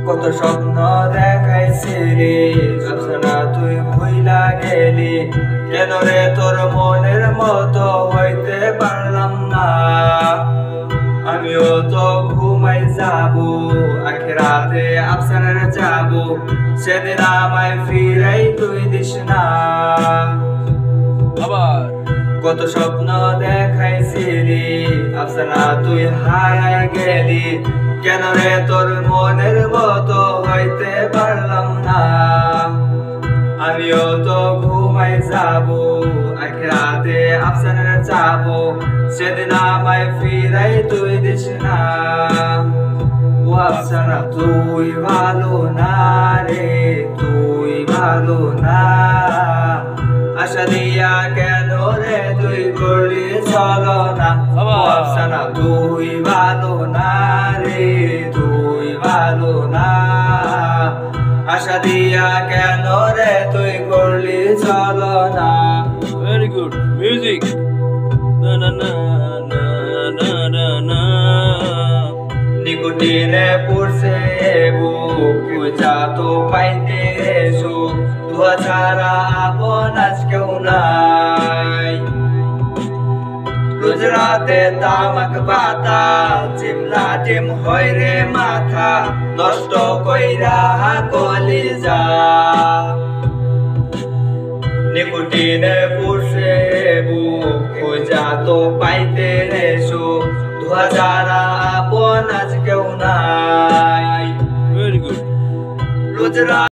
কত স্বপ্ন দেখাইছিলি সবসময় তুই ভুইলা গেলি কেন রে তোর মনের মতো হইতে পারলাম না আমিও তো ঘুমাই যাবো আখিরাতে আফসানের যাবো সেদিন আমায় ফিরাই তুই দিস না আবার কত স্বপ্ন দেখাইছিলি আফসানা তুই হারাই গেলি কেন রে তোর মনের মতো হইতে পারলাম না আমিও তো ঘুমাই যাবো আখিরাতে আফসানের যাবো সেদিন আমায় ফিরাই তুই দিস না ও আফসানা তুই ভালো না রে তুই ভালো না আশা দিয়া কেন রে তুই করলি চলো না ও আফসানা তুই ভালো না রে তুই ভালো না আশা দিয়া কেন রে তুই করলি চলো না ভেরি গুড মিউজিক না না না না না না না নিকুটিনে পড়ছে বুক পূজা তো পাইতে সুখ তুয়া ছাড়া আপন আজ কেউ নাই রোজ রাতে তামাক পাতা চিমলা টিম হয় রে মাথা নষ্ট কইরা কলিজা নিকুটিনে পড়ছে বুক পূজা তো পাইতে রে সুখ তুয়া ছাড়া আপন আজ কেউ নাই ভেরি গুড রোজ